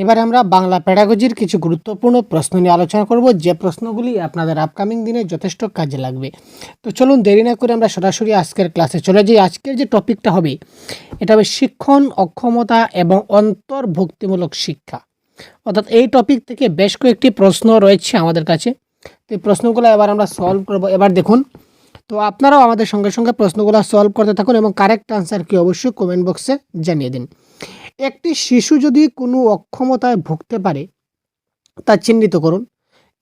এবারে আমরা বাংলা প্যাডাগজির কিছু গুরুত্বপূর্ণ প্রশ্ন নিয়ে আলোচনা করব, যে প্রশ্নগুলি আপনাদের আপকামিং দিনে যথেষ্ট কাজে লাগবে। তো চলুন দেরি না করে আমরা সরাসরি আজকের ক্লাসে চলে যাই। আজকের যে টপিকটা হবে এটা হবে শিক্ষণ, অক্ষমতা এবং অন্তর্ভুক্তিমূলক শিক্ষা। অর্থাৎ এই টপিক থেকে বেশ কয়েকটি প্রশ্ন রয়েছে আমাদের কাছে। তো এই প্রশ্নগুলো এবার আমরা সলভ করব। এবার দেখুন, তো আপনারাও আমাদের সঙ্গে সঙ্গে প্রশ্নগুলো সলভ করতে থাকুন এবং কারেক্ট আনসার কি অবশ্যই কমেন্ট বক্সে জানিয়ে দিন। একটি শিশু যদি কোনো অক্ষমতায় ভুগতে পারে তা চিহ্নিত করুন।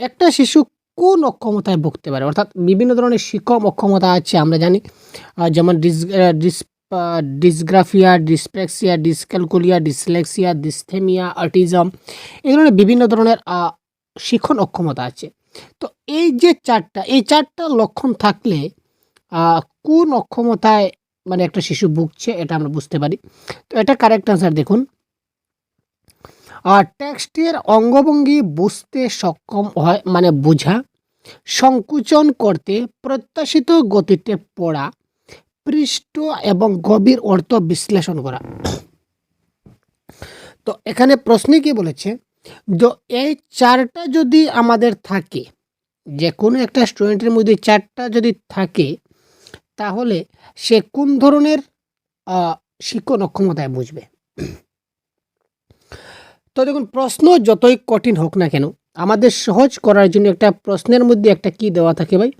একটা শিশু কোন অক্ষমতায় ভুগতে পারে? অর্থাৎ বিভিন্ন ধরনের শিক্ষম অক্ষমতা আছে আমরা জানি, যেমন ডিসগ্রাফিয়া, ডিসপ্লেক্সিয়া, ডিসক্যালকুলিয়া, ডিসলেক্সিয়া, ডিসথেমিয়া, অটিজম, এই ধরনের বিভিন্ন ধরনের শিক্ষণ অক্ষমতা আছে। তো এই চারটা লক্ষণ থাকলে কোন অক্ষমতায় মানে একটা শিশু ভুগছে এটা আমরা বুঝতে পারি। তো এটা কারেক্ট আনসার দেখুন। টেক্সটের অঙ্গভঙ্গি বুঝতে সক্ষম হয় মানে বোঝা, সংকুচন করতে, প্রত্যাশিত গতিতে পড়া, পৃষ্ঠ এবং গভীর অর্থ বিশ্লেষণ করা। তো এখানে প্রশ্নে কি বলেছে, তো এই চারটা যদি আমাদের থাকে, যে কোনো একটা স্টুডেন্টের মধ্যে চারটা যদি থাকে, তাহলে সে কোন ধরনের শিক্ষণ অক্ষমতায় বুঝবে। তো দেখুন, প্রশ্ন যতই কঠিন হোক না কেন, আমাদের সহজ করার জন্য একটা প্রশ্নের মধ্যে একটা কি দেওয়া থাকে ভাই,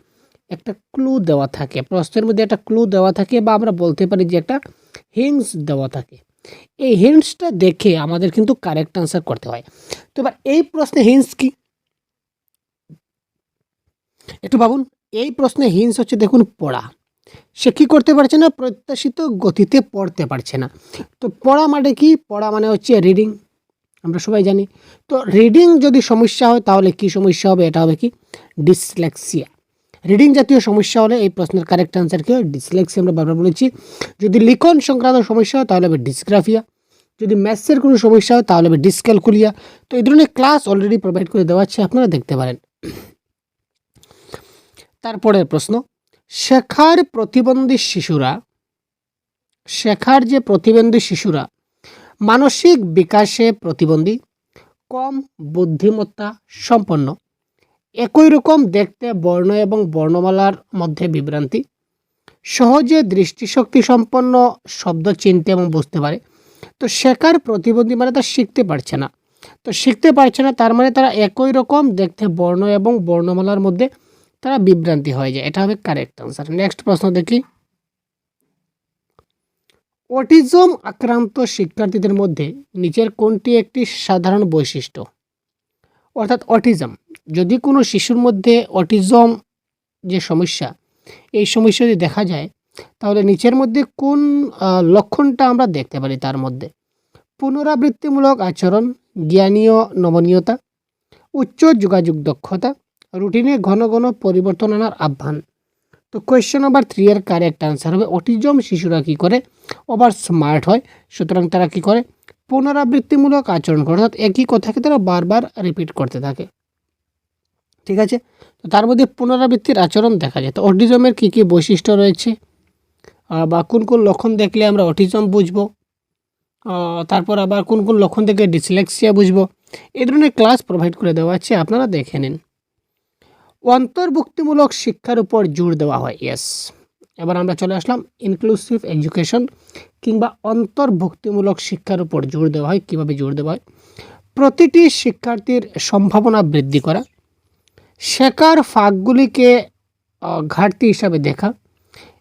একটা ক্লু দেওয়া থাকে। প্রশ্নের মধ্যে একটা ক্লু দেওয়া থাকে, বা আমরা বলতে পারি যে একটা হিন্টস দেওয়া থাকে। এই হিন্টসটা দেখে আমাদের কিন্তু কারেক্ট আনসার করতে হয়। তো এবার এই প্রশ্নে হিন্টস কি একটু ভাবুন। এই প্রশ্নে হিন্টস হচ্ছে, দেখুন, পড়া। সে কী করতে পারছে না? প্রত্যাশিত গতিতে পড়তে পারছে না। তো পড়া মানে কি? পড়া মানে হচ্ছে রিডিং, আমরা সবাই জানি। তো রিডিং যদি সমস্যা হয় তাহলে কি সমস্যা হবে? এটা হবে কি? ডিসলেক্সিয়া। রিডিং জাতীয় সমস্যা হলে এই প্রশ্নের কারেক্ট আনসার কি হয়? ডিসলেক্সিয়া। আমরা বারবার বলেছি। যদি লিখন সংক্রান্ত সমস্যা হয় তাহলে হবে ডিসগ্রাফিয়া। যদি ম্যাথসের কোনো সমস্যা হয় তাহলে হবে ডিসক্যালকুলিয়া। তো এই ধরনের ক্লাস অলরেডি প্রোভাইড করে দেওয়া আছে, আপনারা দেখতে পারেন। তারপরের প্রশ্ন, শেখার প্রতিবন্ধী শিশুরা মানসিক বিকাশে প্রতিবন্ধী, কম বুদ্ধিমত্তা সম্পন্ন, একই রকম দেখতে বর্ণ এবং বর্ণমালার মধ্যে বিভ্রান্তি, সহজে দৃষ্টিশক্তি সম্পন্ন শব্দ চিনতে এবং বুঝতে পারে। তো শেখার প্রতিবন্ধী মানে তারা শিখতে পারছে না। তো শিখতে পারছে না তার মানে তারা একই রকম দেখতে বর্ণ এবং বর্ণমালার মধ্যে তারা বিভ্রান্তি হয়ে যায়। এটা হবে কারেক্ট আনসার। নেক্সট প্রশ্ন দেখি, অটিজম আক্রান্ত শিক্ষার্থীদের মধ্যে নিচের কোনটি একটি সাধারণ বৈশিষ্ট্য? অর্থাৎ অটিজম, যদি কোনো শিশুর মধ্যে অটিজম যে সমস্যা, এই সমস্যা যদি দেখা যায় তাহলে নিচের মধ্যে কোন লক্ষণটা আমরা দেখতে পারি? তার মধ্যে পুনরাবৃত্তিমূলক আচরণ, জ্ঞানীয় নমনীয়তা, উচ্চ যোগাযোগ দক্ষতা, রুটিনে ঘন ঘন পরিবর্তন আনার আহ্বান। তো কোয়েশ্চেন নাম্বার 3 এর কারেক্ট আনসার হবে, অটিজম শিশুরা কী করে? ওভার স্মার্ট হয়, সুতরাং তারা কী করে? পুনরাবৃত্তিমূলক আচরণ করে, অর্থাৎ একই কথাকে তারা বারবার রিপিট করতে থাকে। ঠিক আছে, তো তার মধ্যে পুনরাবৃত্তির আচরণ দেখা যায়। তো অটিজমের কী কী বৈশিষ্ট্য রয়েছে বা কোন কোন লক্ষণ দেখলে আমরা অটিজম বুঝবো, তারপর আবার কোন কোন লক্ষণ থেকে ডিসলেক্সিয়া বুঝবো, এই ধরনের ক্লাস প্রোভাইড করে দেওয়া আছে, আপনারা দেখে নিন। অন্তর্ভুক্তিমূলক শিক্ষার উপর জোর দেওয়া হয়, ইয়েস। এবার আমরা চলে আসলাম ইনক্লুসিভ এডুকেশন কিংবা অন্তর্ভুক্তিমূলক শিক্ষার উপর জোর দেওয়া হয়। কীভাবে জোর দেওয়া হয়? প্রতিটি শিক্ষার্থীর সম্ভাবনা বৃদ্ধি করা, শেখার ফাঁকগুলিকে ঘাটতি হিসাবে দেখা,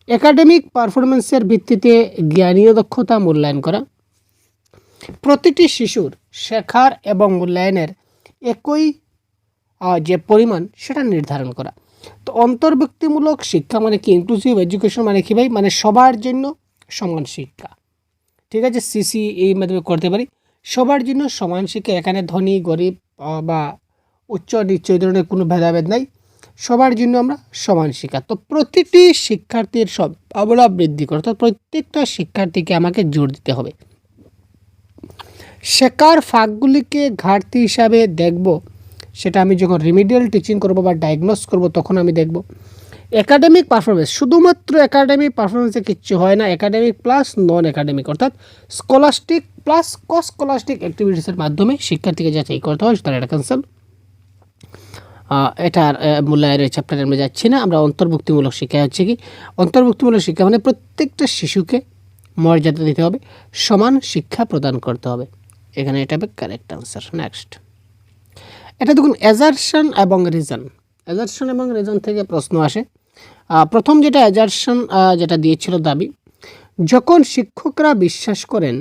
একাডেমিক পারফরমেন্সের ভিত্তিতে জ্ঞানীয় দক্ষতা মূল্যায়ন করা, প্রতিটি শিশুর শেখার এবং মূল্যায়নের একই যে পরিমাণ সেটা নির্ধারণ করা। তো অন্তর্ভুক্তিমূলক শিক্ষা মানে কি? ইনক্লুসিভ এডুকেশন মানে কি ভাই? মানে সবার জন্য সমান শিক্ষা। ঠিক আছে, সিসি এই মাধ্যমে করতে পারি, সবার জন্য সমান শিক্ষা। এখানে ধনী গরিব বা উচ্চ নিচ্চ এই ধরনের কোনো ভেদাভেদ নাই, সবার জন্য আমরা সমান শিক্ষা। তো প্রতিটি শিক্ষার্থীর সম্ভাবনা বৃদ্ধি করে, তো প্রত্যেকটা শিক্ষার্থীকে আমাকে জোর দিতে হবে। শেখার ফাঁকগুলিকে ঘাটতি হিসাবে দেখব, সেটা আমি যখন রিমিডিয়াল টিচিং করব বা ডায়াগনোস করব তখন আমি দেখব। একাডেমিক পারফরমেন্স, শুধুমাত্র একাডেমিক পারফরমেন্সে কিচ্ছু হয় না, একাডেমিক প্লাস নন একাডেমিক অর্থাৎ স্কলাস্টিক প্লাস স্কলাস্টিক অ্যাক্টিভিটিসের মাধ্যমে শিক্ষার্থীকে যাচাই করতে হয়। সুতরাং এটা ক্যান্সেল। এটার মূল্যায়নের চ্যাপ্টারে আমরা যাচ্ছি না। আমরা অন্তর্ভুক্তিমূলক শিক্ষা হচ্ছে কি, অন্তর্ভুক্তিমূলক শিক্ষা মানে প্রত্যেকটা শিশুকে মর্যাদা দিতে হবে, সমান শিক্ষা প্রদান করতে হবে। এখানে এটা হবে কারেক্ট আনসার। নেক্সট, এটা দেখুন অ্যাজারশন এবং রিজন। অ্যাজারশন এবং রিজন থেকে প্রশ্ন আসে। প্রথম যেটা অ্যাজারশন যেটা দিয়েছিল দাবি, যখন শিক্ষকরা বিশ্বাস করেন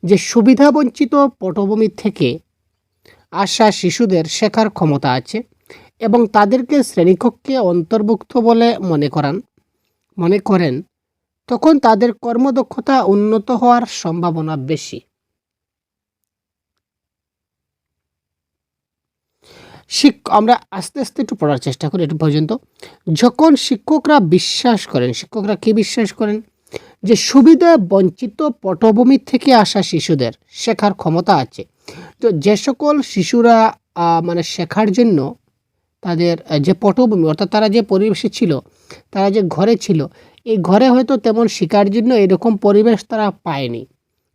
যে সুবিধাবঞ্চিত পটভূমি থেকে আসা শিশুদের শেখার ক্ষমতা আছে এবং তাদেরকে শ্রেণীকক্ষে অন্তর্ভুক্ত বলে মনে করেন, তখন তাদের কর্মদক্ষতা উন্নত হওয়ার সম্ভাবনা বেশি। আমরা আস্তে আস্তে একটু পড়ার চেষ্টা করি একটু পর্যন্ত। যখন শিক্ষকরা কি বিশ্বাস করেন যে সুবিধা বঞ্চিত পটভূমি থেকে আসা শিশুদের শেখার ক্ষমতা আছে। তো যে সকল শিশুরা মানে শেখার জন্য তাদের যে পটভূমি অর্থাৎ তারা যে পরিবেশে ছিল, তারা যে ঘরে ছিল, এই ঘরে হয়তো তেমন শেখার জন্য এরকম পরিবেশ তারা পায়নি,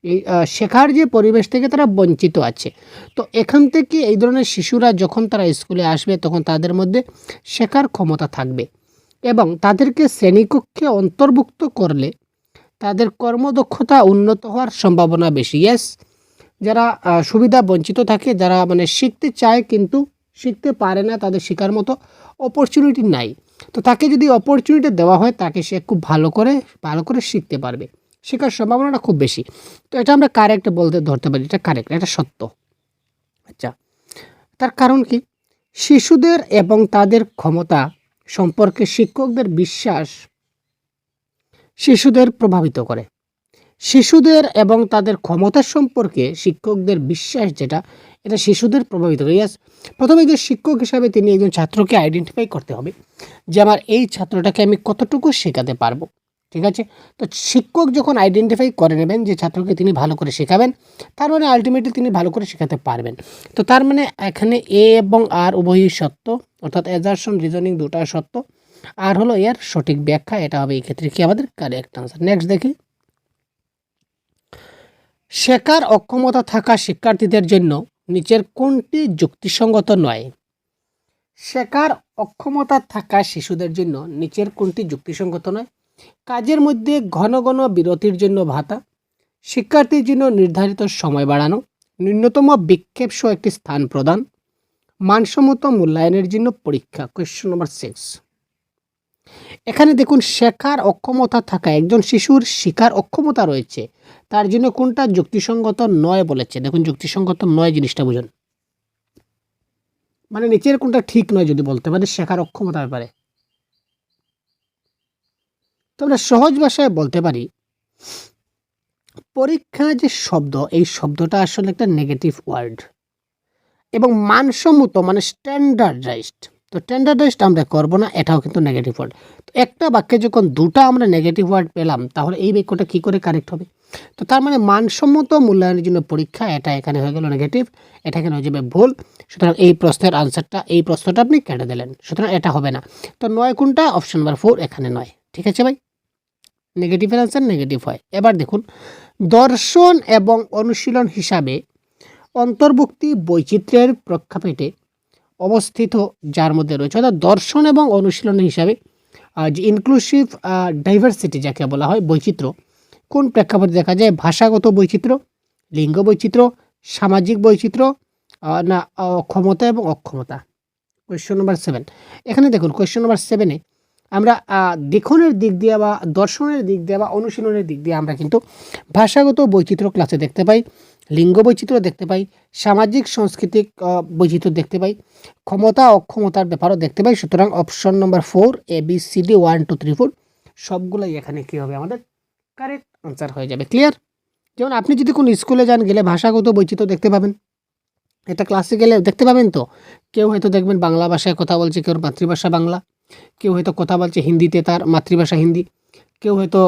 এই শেখার যে পরিবেশ থেকে তারা বঞ্চিত আছে। তো এখান থেকে এই ধরনের শিশুরা যখন তারা স্কুলে আসবে তখন তাদের মধ্যে শেখার ক্ষমতা থাকবে এবং তাদেরকে শ্রেণীকক্ষে অন্তর্ভুক্ত করলে তাদের কর্মদক্ষতা উন্নত হওয়ার সম্ভাবনা বেশি। ইয়েস, যারা সুবিধা বঞ্চিত থাকে, যারা মানে শিখতে চায় কিন্তু শিখতে পারে না, তাদের শেখার মতো অপরচুনিটি নাই, তো তাকে যদি অপরচুনিটি দেওয়া হয় তাকে সে খুব ভালো করে শিখতে পারবে, শেখার সম্ভাবনাটা খুব বেশি। তো এটা আমরা কারেক্ট ধরতে পারি, এটা কারেক্ট, এটা সত্য। আচ্ছা, তার কারণ কি? শিশুদের এবং তাদের ক্ষমতা সম্পর্কে শিক্ষকদের বিশ্বাস শিশুদের প্রভাবিত করে। শিশুদের এবং তাদের ক্ষমতা সম্পর্কে শিক্ষকদের বিশ্বাস এটা শিশুদের প্রভাবিত করে। ইয়াস, প্রথমে একজন শিক্ষক হিসাবে তিনি একজন ছাত্রকে আইডেন্টিফাই করতে হবে যে আমার এই ছাত্রটাকে আমি কতটুকু শেখাতে পারবো। ঠিক আছে, তো শিক্ষক যখন আইডেন্টিফাই করে নেবেন যে ছাত্রকে তিনি ভালো করে শেখাবেন, তার মানে আলটিমেটলি তিনি ভালো করে শেখাতে পারবেন। তো তার মানে এখানে এ এবং আর উভয়ই সত্য, অর্থাৎ অ্যাজারশন রিজনিং দুটা সত্য, আর হলো এর সঠিক ব্যাখ্যা। এটা হবে এই ক্ষেত্রে কি আমাদের কারেক্ট আনসার। নেক্সট দেখি, শেখার অক্ষমতা থাকা শিক্ষার্থীদের জন্য নিচের কোনটি যুক্তিসঙ্গত নয়? শেখার অক্ষমতা থাকা শিশুদের জন্য নিচের কোনটি যুক্তিসঙ্গত নয়? কাজের মধ্যে ঘন ঘন বিরতির জন্য ভাতা, শিক্ষার্থীর জন্য নির্ধারিত সময় বাড়ানো, ন্যূনতম বিক্ষেপ সহ একটি স্থান প্রদান, মানসম্মত মূল্যায়নের জন্য পরীক্ষা। কোয়েশ্চন নম্বর 6। এখানে দেখুন, শেখার অক্ষমতা থাকা একজন শিশুর শেখার অক্ষমতা রয়েছে, তার জন্য কোনটা যুক্তিসঙ্গত নয় বলেছে। দেখুন, যুক্তিসঙ্গত নয় জিনিসটা বুঝুন, মানে নিচের কোনটা ঠিক নয় যদি বলতে পারি শেখার অক্ষমতা ব্যাপারে। তো আমরা সহজ ভাষায় বলতে পারি, পরীক্ষা যে শব্দ, এই শব্দটা আসলে একটা নেগেটিভ ওয়ার্ড এবং মানসম্মত মানে স্ট্যান্ডার্ডাইজড। তো স্ট্যান্ডার্ডাইজড আমরা করবো না, এটাও কিন্তু নেগেটিভ ওয়ার্ড। তো একটা বাক্যে যখন দুটো আমরা নেগেটিভ ওয়ার্ড পেলাম, তাহলে এই বাক্যটা কী করে কারেক্ট হবে? তো তার মানে মানসম্মত মূল্যায়নের জন্য পরীক্ষা, এটা এখানে হয়ে গেল নেগেটিভ, এটা এখানে হয়ে যাবে ভুল। সুতরাং এই প্রশ্নের আনসারটা, এই প্রশ্নটা আপনি কেটে দিলেন, সুতরাং এটা হবে না। তো নয় কোনটা? অপশন নাম্বার 4 এখানে নয়। ঠিক আছে ভাই, নেগেটিভের আনসার নেগেটিভ হয়। এবার দেখুন, দর্শন এবং অনুশীলন হিসাবে অন্তর্ভুক্তি বৈচিত্র্যের প্রেক্ষাপটে অবস্থিত, যার মধ্যে রয়েছে, অর্থাৎ দর্শন এবং অনুশীলন হিসাবে যে ইনক্লুসিভ ডাইভার্সিটি যাকে বলা হয়, বৈচিত্র্য, কোন প্রেক্ষাপটে দেখা যায়? ভাষাগত বৈচিত্র্য, লিঙ্গ বৈচিত্র্য, সামাজিক বৈচিত্র্য, না ক্ষমতা এবং অক্ষমতা। কোয়েশ্চন নম্বর 7। এখানে দেখুন, কোয়েশ্চন নম্বর 7-এ আমরা দেখনের দিক দিয়ে বা দর্শনের দিক দিয়ে বা অনুশীলনের দিক দিয়ে আমরা কিন্তু ভাষাগত বৈচিত্র্য ক্লাসে দেখতে পাই, লিঙ্গ বৈচিত্র্য দেখতে পাই, সামাজিক সাংস্কৃতিক বৈচিত্র্য দেখতে পাই, ক্ষমতা অক্ষমতার ব্যাপারও দেখতে পাই। সুতরাং অপশন নম্বর 4 ABCD 1 2 3 4 সবগুলোই এখানে কী হবে? আমাদের কারেক্ট আনসার হয়ে যাবে। ক্লিয়ার? যেমন আপনি যদি কোনো স্কুলে যান, গেলে ভাষাগত বৈচিত্র্য দেখতে পাবেন, এটা ক্লাসে গেলে দেখতে পাবেন। তো কেউ হয়তো দেখবেন বাংলা ভাষায় কথা বলছে, কেউ মাতৃভাষা বাংলা, কেউ হয়তো কথা বলছে হিন্দিতে, তার মাতৃভাষা হিন্দি, কেউ হয়তো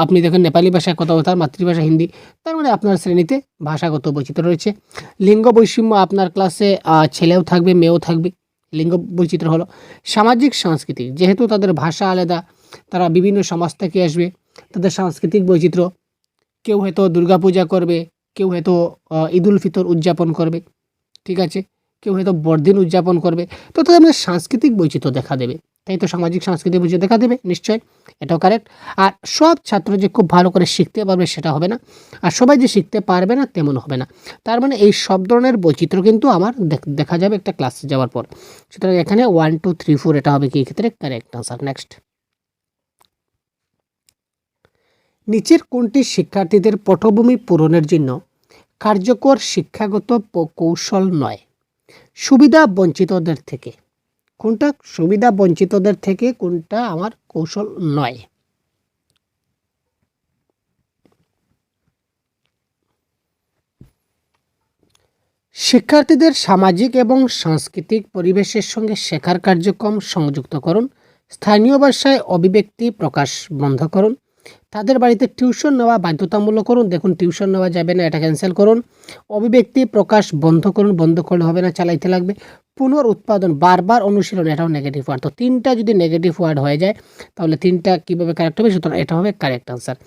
আপনি দেখেন নেপালি ভাষায় কথা বলছে, তার মাতৃভাষা হিন্দি। তার মানে আপনার শ্রেণীতে ভাষাগত বৈচিত্র্য রয়েছে। লিঙ্গ বৈষম্য, আপনার ক্লাসে ছেলেও থাকবে, মেয়েও থাকবে, লিঙ্গ বৈচিত্র্য হলো। সামাজিক সাংস্কৃতিক, যেহেতু তাদের ভাষা আলাদা, তারা বিভিন্ন সমাজ থেকে আসবে, তাদের সাংস্কৃতিক বৈচিত্র্য, কেউ হয়তো দুর্গাপূজা করবে, কেউ হয়তো ঈদ উল ফিতর উদযাপন করবে, ঠিক আছে, কেউ হয়তো বড়দিন উদযাপন করবে, তো তাদের মধ্যে সাংস্কৃতিক বৈচিত্র্য দেখা দেবে, তাই তো সামাজিক সাংস্কৃতিক বৈচিত্র্য দেখা দেবে নিশ্চয়, এটাও কারেক্ট। আর সব ছাত্র যে খুব ভালো করে শিখতে পারবে সেটা হবে না, আর সবাই যে শিখতে পারবে না তেমন হবে না। তার মানে এই সব ধরনের বৈচিত্র্য কিন্তু আমার দেখা যাবে একটা ক্লাসে যাওয়ার পর। সুতরাং এখানে 1 2 3 4 এটা হবে কি ক্ষেত্রে কারেক্ট আনসার। নেক্সট, নিচের কোনটি শিক্ষার্থীদের পটভূমি পূরণের জন্য কার্যকর শিক্ষাগত কৌশল নয়? সুবিধা বঞ্চিতদের থেকে কোনটা সুবিধা বঞ্চিতদের থেকে কোনটা আমার কৌশল নয়? শিক্ষার্থীদের সামাজিক এবং সাংস্কৃতিক পরিবেশের সঙ্গে শেখার কার্যক্রম সংযুক্ত করুন, স্থানীয় ভাষায় অভিব্যক্তি প্রকাশ বন্ধ করুন, তাদের বাড়িতে টিউশন নেওয়া বাধ্যতামূলক করুন। দেখুন টিউশন নেওয়া যাবে না, এটা ক্যান্সেল করুন। অভিব্যক্তি প্রকাশ বন্ধ করুন, বন্ধ করলে হবে না, চালাইতে লাগবে। পুনরুৎপাদন, বারবার অনুশীলন, এটাও নেগেটিভ ওয়ার্ড। তো তিনটা যদি নেগেটিভ ওয়ার্ড হয়ে যায় তাহলে তিনটা কীভাবে কারেক্ট হবে? সুতরাং এটা হবে কারেক্ট আনসার।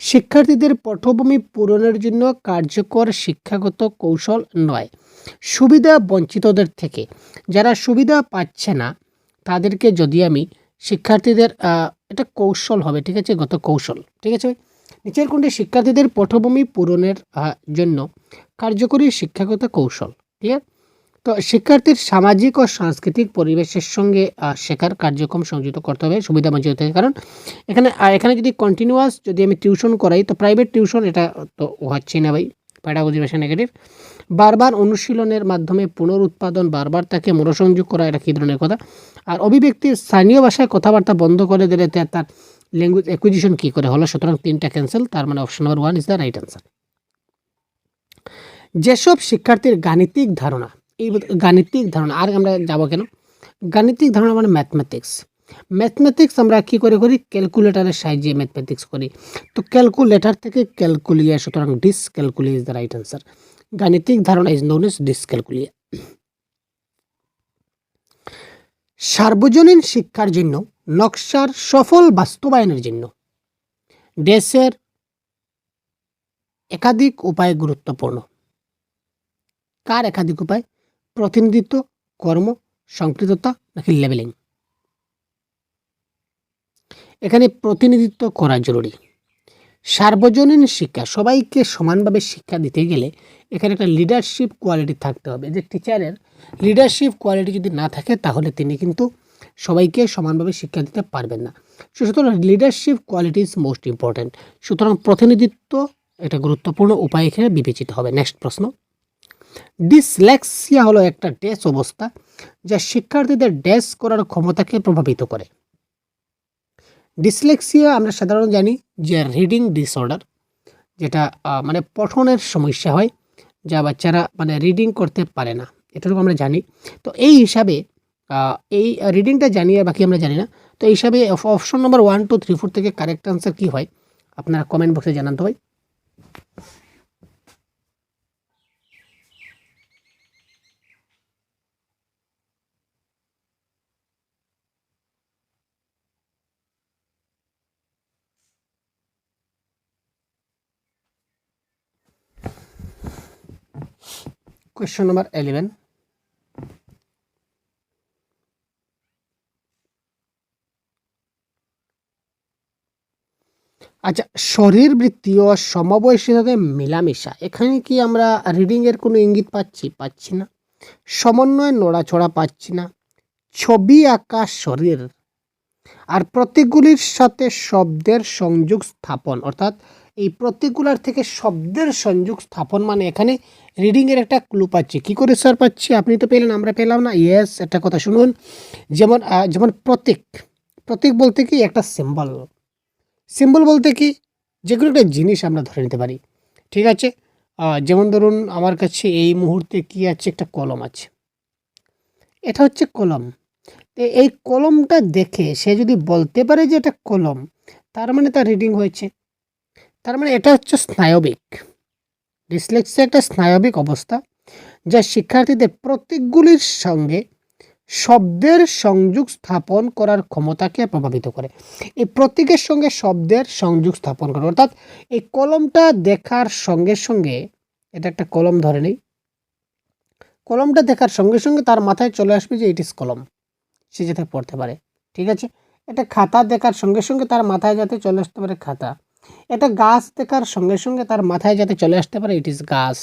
শিক্ষার্থীদের পটভূমি পূরণের জন্য কার্যকর শিক্ষাগত কৌশল নয়, সুবিধা বঞ্চিতদের থেকে, যারা সুবিধা পাচ্ছে না তাদেরকে যদি আমি শিক্ষার্থীদের এটা কৌশল হবে, ঠিক আছে, গত কৌশল, ঠিক আছে। নিচের কোনটি শিক্ষার্থীদের পটভূমি পূরণের জন্য কার্যকরী শিক্ষাগত কৌশল? ক্লিয়ার? তো শিক্ষার্থীর সামাজিক ও সাংস্কৃতিক পরিবেশের সঙ্গে শেখার কার্যক্রম সংযুক্ত করতে হবে সুবিধা বঞ্চিত থেকে। কারণ এখানে যদি কন্টিনিউয়াস যদি আমি টিউশন করাই, তো প্রাইভেট টিউশন এটা তো হচ্ছে না ভাই, প্যাডাগজি ভাষা নেগেটিভ। বারবার অনুশীলনের মাধ্যমে পুনরুৎপাদন, বারবার তাকে মনোসংযোগ করা, এটা কী ধরনের কথা? আর অভিব্যক্তির স্থানীয় ভাষায় কথাবার্তা বন্ধ করে দিলে তার ল্যাঙ্গুয়েজ অ্যাকুইজিশন কী করে হলো? সুতরাং তিনটা ক্যান্সেল, তার মানে option number 1 is the right answer. যেসব শিক্ষার্থীর গাণিতিক ধারণা, এই গাণিতিক ধারণা, আর আমরা যাবো কেন? গাণিতিক ধারণা মানে ম্যাথমেটিক্স আমরা কী করে করি? ক্যালকুলেটারের সাহায্যে ম্যাথমেটিক্স করি। তো ক্যালকুলেটার থেকে ক্যালকুলিয়া, সুতরাং dyscalculia is the right answer. গাণিতিক ধারণা ইজ নোন এজ ডিসক্যালকুলিয়া। সার্বজনীন শিক্ষার জন্য নকশার সফল বাস্তবায়নের জন্য দেশের একাধিক উপায় গুরুত্বপূর্ণ। কার একাধিক উপায়? প্রতিনিধিত্ব, কর্ম, সম্পৃক্ততা নাকি লেবেলিং? এখানে প্রতিনিধিত্ব করা জরুরি। সার্বজনীন শিক্ষা, সবাইকে সমানভাবে শিক্ষা দিতে গেলে এখানে একটা লিডারশিপ কোয়ালিটি থাকতে হবে। যে টিচারের লিডারশিপ কোয়ালিটি যদি না থাকে তাহলে তিনি কিন্তু সবাইকে সমানভাবে শিক্ষা দিতে পারবেন না। সুতরাং leadership quality is most important. সুতরাং প্রতিনিধিত্ব এটা গুরুত্বপূর্ণ উপায় এখানে বিবেচিত হবে। নেক্সট প্রশ্ন, ডিসলেক্সিয়া হলো একটা ড্যাশ অবস্থা যা শিক্ষার্থীদের ড্যাশ করার ক্ষমতাকে প্রভাবিত করে। ডিসলেক্সিয়া আমরা সাধারণত জানি যে রিডিং ডিসঅর্ডার, যেটা মানে পঠনের সমস্যা হয়, যা বাচ্চারা মানে রিডিং করতে পারে না, এটুকু আমরা জানি। তো এই হিসাবে এই রিডিংটা জানি আর বাকি আমরা জানি না। তো এই হিসাবে অপশন নম্বর 1 2 3 4 থেকে কারেক্ট আনসার কী হয় আপনারা কমেন্ট বক্সে জানান তো ভাই। কোয়েশ্চন নাম্বার 11, আচ্ছা, শরীরবৃত্তি ও সমবয়সীদের মেলামেশা, এখানে কি আমরা রিডিংয়ের কোনো ইঙ্গিত পাচ্ছি না। সমন্বয়, নড়াচড়া পাচ্ছি না। ছবি আঁকা শরীর, আর প্রতীকগুলির সাথে শব্দের সংযোগ স্থাপন, অর্থাৎ এই প্রতীকগুলার থেকে শব্দের সংযোগ স্থাপন, মানে এখানে রিডিংয়ের একটা ক্লু পাচ্ছি। কী করে স্যার পাচ্ছি? আপনি তো পেলেন, আমরা পেলাম না। ইয়েস, একটা কথা শুনুন, যেমন প্রতীক বলতে কি একটা সিম্বল বলতে কি যেগুলো একটা জিনিস আমরা ধরে নিতে পারি, ঠিক আছে। যেমন ধরুন আমার কাছে এই মুহূর্তে কি আছে, একটা কলম আছে, এটা হচ্ছে কলম। তো এই কলমটা দেখে সে যদি বলতে পারে যে এটা কলম, তার মানে তার রিডিং হয়েছে। তার মানে এটা হচ্ছে স্নায়বিক। ডিসলেক্সিয়া একটা স্নায়বিক অবস্থা যা শিক্ষার্থীদের প্রতীকগুলির সঙ্গে শব্দের সংযোগ স্থাপন করার ক্ষমতাকে প্রভাবিত করে। এই প্রতীকের সঙ্গে শব্দের সংযোগ স্থাপন করে, অর্থাৎ এই কলমটা দেখার সঙ্গে সঙ্গে, এটা একটা কলম ধরে নেই, কলমটা দেখার সঙ্গে সঙ্গে তার মাথায় চলে আসবে যে ইট ইস কলম, সে যাতে পড়তে পারে। ঠিক আছে, এটা খাতা দেখার সঙ্গে সঙ্গে তার মাথায় যাতে চলে আসতে পারে খাতা, এটা গাছ দেখার সঙ্গে সঙ্গে তার মাথায় যাতে চলে আসতে পারে ইট ইস গাছ।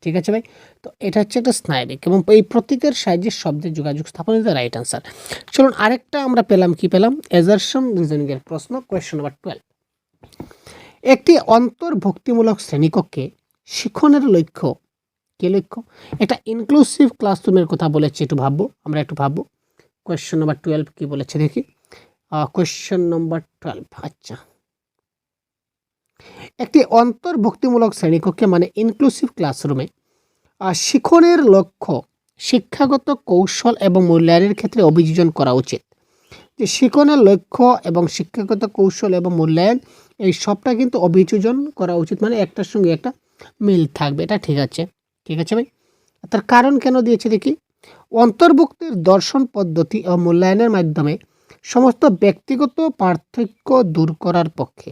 ঠিক আছে ভাই, তো এটা হচ্ছে একটা স্নায়বিক এবং এই প্রতীকের সাহায্যে শব্দের যোগাযোগ স্থাপন ইজ দ্য রাইট আনসার। চলুন আরেকটা আমরা পেলাম, কি পেলাম, অ্যাজারশন রিজনিংয়ের প্রশ্ন, কোয়েশ্চন নাম্বার 12। একটি অন্তর্ভুক্তিমূলক শ্রেণীকক্ষে শিক্ষণের লক্ষ্য, কি লক্ষ্য? এটা ইনক্লুসিভ ক্লাসরুমের কথা বলেছে, একটু ভাববো, আমরা একটু ভাববো। কোয়েশ্চন নাম্বার 12 কি বলেছে দেখি, কোয়েশ্চন নাম্বার 12, আচ্ছা, একটি অন্তর্ভুক্তিমূলক শ্রেণীকক্ষে মানে ইনক্লুসিভ ক্লাসরুমে শিক্ষণের লক্ষ্য শিক্ষাগত কৌশল এবং মূল্যায়নের ক্ষেত্রে অভিযোজন করা উচিত। যে শিক্ষণের লক্ষ্য এবং শিক্ষাগত কৌশল এবং মূল্যায়ন এই সবটা কিন্তু অভিযোজন করা উচিত, মানে একটার সঙ্গে একটা মিল থাকবে, এটা ঠিক আছে। ঠিক আছে ভাই, তার কারণ কেন দিয়েছে দেখি, অন্তর্ভুক্তির দর্শন পদ্ধতি ও মূল্যায়নের মাধ্যমে সমস্ত ব্যক্তিগত পার্থক্য দূর করার পক্ষে।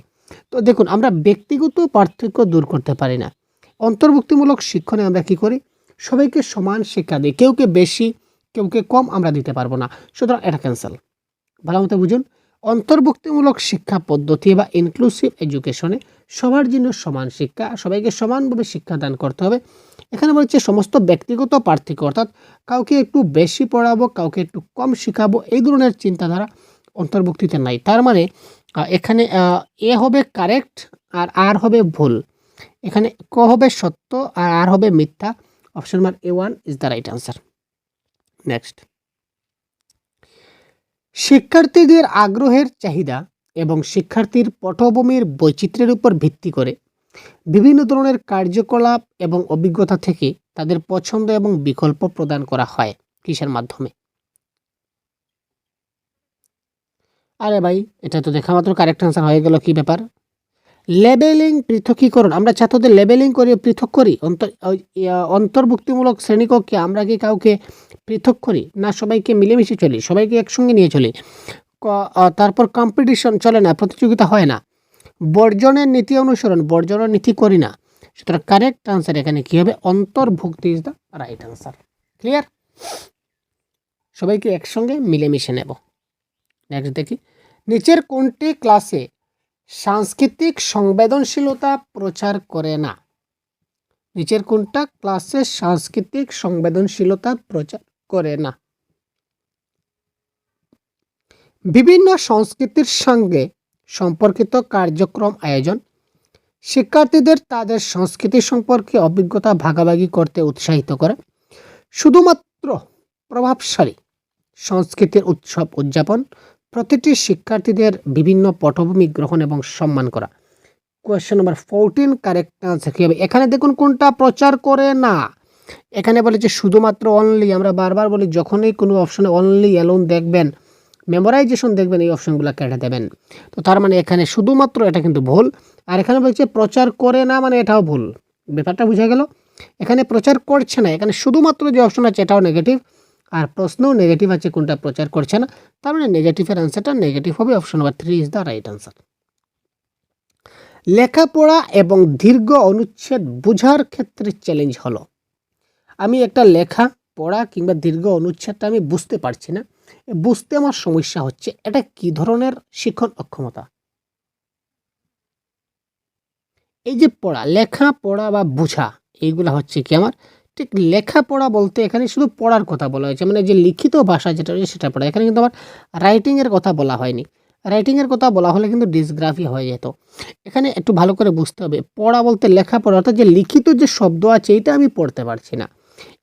তো দেখুন, আমরা ব্যক্তিগত পার্থক্য দূর করতে পারি না। অন্তর্ভুক্তিমূলক শিক্ষণে আমরা কি করি, সবাইকে সমান শিক্ষা দিই, কেউকে বেশি কেউকে কম আমরা দিতে পারবো না, সুতরাং এটা ক্যান্সেল। ভালো মতো বুঝুন, অন্তর্ভুক্তিমূলক শিক্ষা পদ্ধতি বা ইনক্লুসিভ এডুকেশনে সবার জন্য সমান শিক্ষা, সবাইকে সমানভাবে শিক্ষাদান করতে হবে। এখানে বলছে সমস্ত ব্যক্তিগত পার্থক্য, অর্থাৎ কাউকে একটু বেশি পড়াবো, কাউকে একটু কম শেখাবো, এই ধরনের চিন্তাধারা অন্তর্ভুক্তিতে নাই। তার মানে এখানে এ হবে কারেক্ট আর আর হবে ভুল, এখানে ক হবে সত্য আর আর হবে মিথ্যা। Option number A1 is the right answer. Next, শিক্ষার্থীদের আগ্রহের চাহিদা এবং শিক্ষার্থীর পটভূমির বৈচিত্র্যের উপর ভিত্তি করে বিভিন্ন ধরনের কার্যকলাপ এবং অভিজ্ঞতা থেকে তাদের পছন্দ এবং বিকল্প প্রদান করা হয়। কিসের মাধ্যমে? আরে ভাই, এটা তো দেখা মাত্র কারেক্ট আনসার হয়ে গেল। কি ব্যাপার? লেবেলিং, পৃথকীকরণ। আমরা ছাত্রদের লেবেলিং করে পৃথক করি। অন্তর্ভুক্তিমূলক শ্রেণীকক্ষে আমরা কি কাউকে পৃথক করি না? সবাইকে মিলেমিশে চলি, সবাইকে একসঙ্গে নিয়ে চলি। তারপর কম্পিটিশন চলে না, প্রতিযোগিতা হয় না। বর্জনের নীতি অনুসরণ, বর্জনের নীতি করি না। সুতরাং কারেক্ট আনসার এখানে কি হবে? অন্তর্ভুক্তি is the right answer. Clear? সবাইকে একসঙ্গে মিলেমিশে নেব। নেক্সট দেখি, নিচের কোনটি ক্লাসে সাংস্কৃতিক সংবেদনশীলতা প্রচার করে না? নিচের কোনটা ক্লাসে সাংস্কৃতিক সংবেদনশীলতা প্রচার করে না? বিভিন্ন সংস্কৃতির সঙ্গে সম্পর্কিত কার্যক্রম আয়োজন, শিক্ষার্থীদের তাদের সংস্কৃতি সম্পর্কে অভিজ্ঞতা ভাগাভাগি করতে উৎসাহিত করে, শুধুমাত্র প্রভাবশালী সংস্কৃতির উৎসব উদযাপন, প্রতিটি শিক্ষার্থীদের বিভিন্ন পটভূমি গ্রহণ এবং সম্মান করা। কোয়েশ্চেন নাম্বার 14 কারেক্ট আনসার কী হবে? এখানে দেখুন কোনটা প্রচার করে না। এখানে বলেছে শুধুমাত্র, অনলি। আমরা বারবার বলি যখনই কোনো অপশনে অনলি অ্যালোন দেখবেন, মেমোরাইজেশন দেখবেন, এই অপশনগুলো কেটে দেবেন। তো তার মানে এখানে শুধুমাত্র, এটা কিন্তু ভুল। আর এখানে বলছে প্রচার করে না, মানে এটাও ভুল। ব্যাপারটা বোঝা গেল? এখানে প্রচার করছে না, এখানে শুধুমাত্র যে অপশন আছে এটাও নেগেটিভ, আর প্রশ্নও নেগেটিভ আছে, কোনটা প্রচার করছে না। তার মানে নেগেটিভের আনসারটা নেগেটিভ হবে। Option number 3 is the right answer. লেখাপড়া এবং দীর্ঘ অনুচ্ছেদ বোঝার ক্ষেত্রে চ্যালেঞ্জ হলো, আমি একটা লেখা পড়া কিংবা দীর্ঘ অনুচ্ছেদটা আমি বুঝতে পারছি না, বুঝতে আমার সমস্যা হচ্ছে, এটা কি ধরনের শিক্ষণ অক্ষমতা? এই যে পড়া, লেখা পড়া বা বোঝা, এইগুলা হচ্ছে কি আমার ঠিক লেখাপড়া বলতে এখানে শুধু পড়ার কথা বলা হয়েছে, মানে যে লিখিত ভাষা যেটা রয়েছে সেটা পড়া। এখানে কিন্তু আমার রাইটিংয়ের কথা বলা হয়নি। রাইটিংয়ের কথা বলা হলে কিন্তু ডিসগ্রাফি হয়ে যেত। এখানে একটু ভালো করে বুঝতে হবে, পড়া বলতে লেখাপড়া, অর্থাৎ যে লিখিত যে শব্দ আছে এইটা আমি পড়তে পারছি না,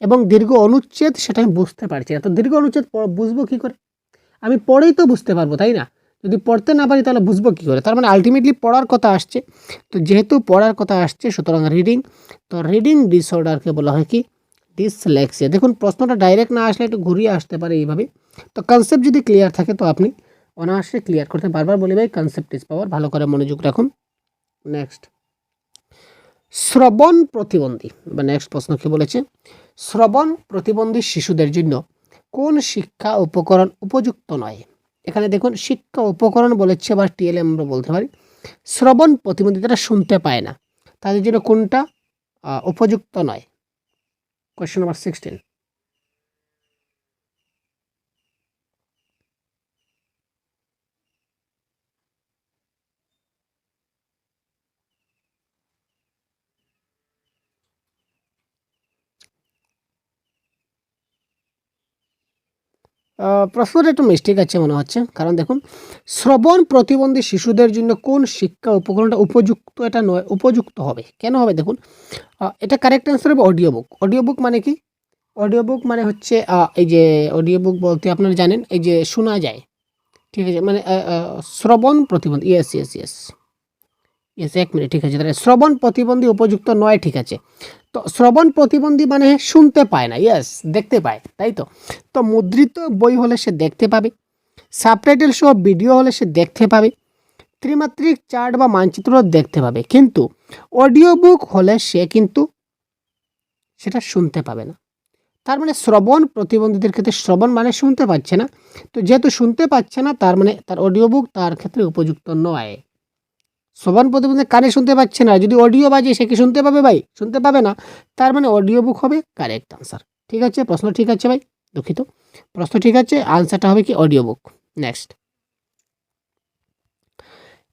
এবং দীর্ঘ অনুচ্ছেদ সেটা আমি বুঝতে পারছি না। তো দীর্ঘ অনুচ্ছেদ বুঝবো কী করে? আমি পড়েই তো বুঝতে পারবো, তাই না? যদি পড়তে না পারি তাহলে বুঝবো কী করে? তার মানে আলটিমেটলি পড়ার কথা আসছে। তো যেহেতু পড়ার কথা আসছে, সুতরাং রিডিং। তো রিডিং ডিসঅর্ডারকে বলা হয় কি? ডিসলেক্সিয়া। দেখুন প্রশ্নটা ডাইরেক্ট না আসলে একটু ঘুরিয়ে আসতে পারে এইভাবে। তো কনসেপ্ট যদি ক্লিয়ার থাকে তো আপনি অনায়াসে ক্লিয়ার করতে, বারবার বলি ভাই কনসেপ্ট ইজ পাওয়ার, ভালো করে মনোযোগ রাখুন। নেক্সট, শ্রবণ প্রতিবন্ধী বা নেক্সট প্রশ্ন কি বলেছে? শ্রবণ প্রতিবন্ধী শিশুদের জন্য কোন শিক্ষা উপকরণ উপযুক্ত নয়? এখানে দেখুন শিক্ষা উপকরণ বলেছে বা টিএলএম আমরা বলতে পারি শ্রবণ প্রতিবন্ধী, যারা শুনতে পায় না তাদের জন্য কোনটা উপযুক্ত নয়? Question number 16। প্রশ্নটা একটু মিস্টেক আছে মনে হচ্ছে, কারণ দেখুন শ্রবণ প্রতিবন্ধী শিশুদের জন্য কোন শিক্ষা উপকরণটা উপযুক্ত, এটা নয়, উপযুক্ত হবে কেন হবে দেখুন, এটা কারেক্ট অ্যান্সার হবে অডিও বুক। অডিও বুক মানে কি? অডিও বুক মানে হচ্ছে এই যে অডিও বুক বলতে আপনারা জানেন এই যে শোনা যায়, ঠিক আছে, মানে শ্রবণ প্রতিবন্ধী, yes yes yes yes, 1 minute, ঠিক আছে, তাহলে শ্রবণ প্রতিবন্ধী উপযুক্ত নয়, ঠিক আছে। তো শ্রবণ প্রতিবন্ধী মানে শুনতে পায় না, ইয়েস, দেখতে পায়, তাই তো। তো মুদ্রিত বই হলে সে দেখতে পাবে, সাবটাইটেল সহ ভিডিও হলে সে দেখতে পাবে, ত্রিমাত্রিক চার্ট বা মানচিত্র দেখতে পাবে, কিন্তু অডিও বুক হলে সে কিন্তু সেটা শুনতে পাবে না। তার মানে শ্রবণ প্রতিবন্ধীদের ক্ষেত্রে শ্রবণ মানে শুনতে পাচ্ছে না, তো যেহেতু শুনতে পাচ্ছে না তার মানে তার অডিও বুক তার ক্ষেত্রে উপযুক্ত নয়। শ্রবণ প্রতিবন্ধী কানে শুনতে পাচ্ছে না, যদি অডিও বাজে সে কি শুনতে পাবে ভাই? শুনতে পাবে না, তার মানে অডিও বুক হবে কারেক্ট আনসার। ঠিক আছে, প্রশ্ন ঠিক আছে ভাই, দুঃখিত, প্রশ্ন ঠিক আছে, আনসারটা হবে কি অডিও বুক। নেক্সট,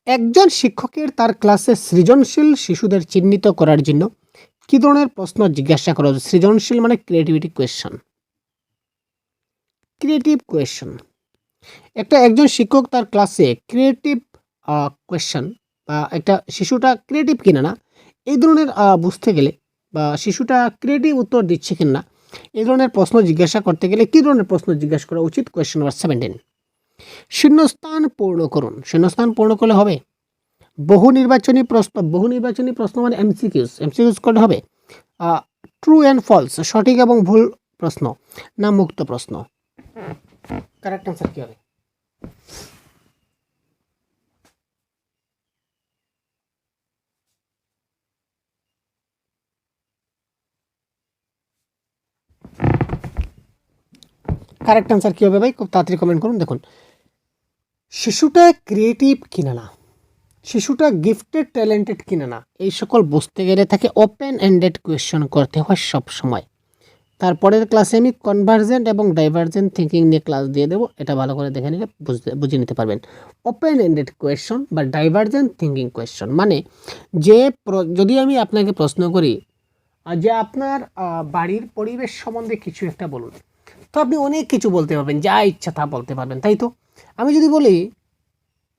একজন শিক্ষকের তার ক্লাসে সৃজনশীল শিশুদের চিহ্নিত করার জন্য কি ধরনের প্রশ্ন জিজ্ঞাসা করা হচ্ছে? সৃজনশীল মানে ক্রিয়েটিভিটি কোয়েশ্চন, ক্রিয়েটিভ কোয়েশ্চন। একজন শিক্ষক তার ক্লাসে ক্রিয়েটিভ কোয়েশ্চন বা একটা শিশুটা ক্রিয়েটিভ কিনা না এই ধরনের বুঝতে গেলে, বা শিশুটা ক্রিয়েটিভ উত্তর দিচ্ছে কিনা এই ধরনের প্রশ্ন জিজ্ঞাসা করতে গেলে কী ধরনের প্রশ্ন জিজ্ঞাসা করা উচিত? কোয়েশ্চন নাম্বার 17, শূন্যস্থান পূর্ণ করুন। শূন্যস্থান পূর্ণ করলে হবে বহু নির্বাচনী প্রশ্ন মানে এমসিকিউস করলে হবে ট্রু অ্যান্ড ফলস, সঠিক এবং ভুল প্রশ্ন, না মুক্ত প্রশ্ন? কারেক্ট আনসার কি হবে? কারেক্ট আনসার কী হবে ভাই? খুব তাড়াতাড়ি কমেন্ট করুন। দেখুন, শিশুটা ক্রিয়েটিভ কিনা না, শিশুটা গিফটেড ট্যালেন্টেড কিনা না, এই সকল বুঝতে গেলে তাকে ওপেন এন্ডেড কোয়েশ্চন করতে হয় সব সময়। তারপরের ক্লাসে আমি কনভার্জেন্ট এবং ডাইভার্জেন্ট থিঙ্কিং নিয়ে ক্লাস দিয়ে দেবো, এটা ভালো করে দেখে নিলে বুঝে নিতে পারবেন। ওপেন এন্ডেড কোয়েশ্চন বা ডাইভার্জেন্ট থিঙ্কিং কোয়েশ্চন মানে যে যদি আমি আপনাকে প্রশ্ন করি যে আপনার বাড়ির পরিবেশ সম্বন্ধে কিছু একটা বলুন, তো আপনি অনেক কিছু বলতে পারবেন, যা ইচ্ছা তা বলতে পারবেন, তাই তো। আমি যদি বলি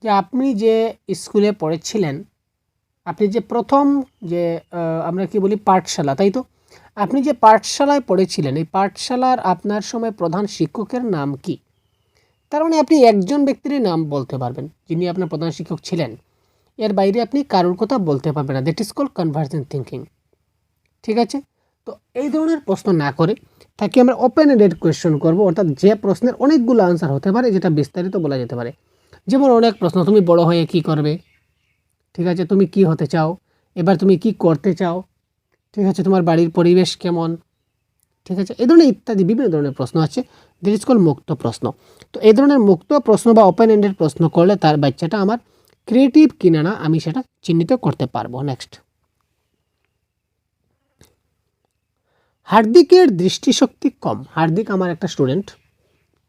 যে আপনি যে স্কুলে পড়েছিলেন, আপনি যে প্রথম যে আমরা কি বলি পাঠশালা, তাই তো, আপনি যে পাঠশালায় পড়েছিলেন এই পাঠশালার আপনার সময় প্রধান শিক্ষকের নাম কি? তার মানে আপনি একজন ব্যক্তির নাম বলতে পারবেন যিনি আপনার প্রধান শিক্ষক ছিলেন, এর বাইরে আপনি কারোর কথা বলতে পারবেন না। That is called convergent thinking. ঠিক আছে, তো এই ধরনের প্রশ্ন না করে তাকে আমরা ওপেন এন্ডেড কোয়েশ্চন করব, অর্থাৎ যে প্রশ্নের অনেকগুলো আনসার হতে পারে, যেটা বিস্তারিত বলা যেতে পারে। যেমন অনেক প্রশ্ন, তুমি বড় হয়ে কি করবে, ঠিক আছে, তুমি কি হতে চাও, এবার তুমি কি করতে চাও, ঠিক আছে, তোমার বাড়ির পরিবেশ কেমন, ঠিক আছে, এই ধরনের ইত্যাদি বিভিন্ন ধরনের প্রশ্ন আছে, দ্যাট ইজ কল্ড মুক্ত প্রশ্ন। তো এই ধরনের মুক্ত প্রশ্ন বা ওপেন এন্ডেড প্রশ্ন করলে তার বাচ্চাটা আমার ক্রিয়েটিভ কিনা না আমি সেটা চিহ্নিত করতে পারবো। নেক্সট, হার্দিকের দৃষ্টিশক্তি কম। হার্দিক আমার একটা স্টুডেন্ট,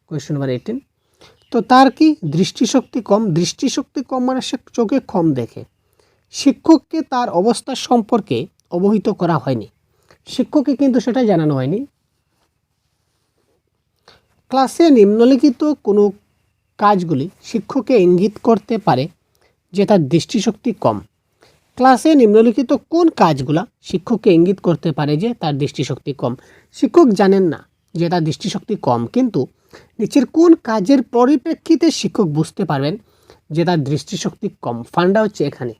কোয়েশ্চন নাম্বার 18। তো তার কি দৃষ্টিশক্তি কম? দৃষ্টিশক্তি কম মানে সে চোখে কম দেখে। শিক্ষককে তার অবস্থা সম্পর্কে অবহিত করা হয়নি, শিক্ষককে কিন্তু সেটা জানানো হয়নি। ক্লাসে নিম্নলিখিত কোনো কাজগুলি শিক্ষককে ইঙ্গিত করতে পারে যে তার দৃষ্টিশক্তি কম। ক্লাসে নিম্নলিখিত কোন কাজগুলা শিক্ষককে ইঙ্গিত করতে পারে যে তার দৃষ্টিশক্তি কম? শিক্ষক জানেন না যে তার দৃষ্টিশক্তি কম, কিন্তু নিচের কোন কাজের পরিপ্রেক্ষিতে শিক্ষক বুঝতে পারবেন যে তার দৃষ্টিশক্তি কম? ফান্ডা হচ্ছে এখানে।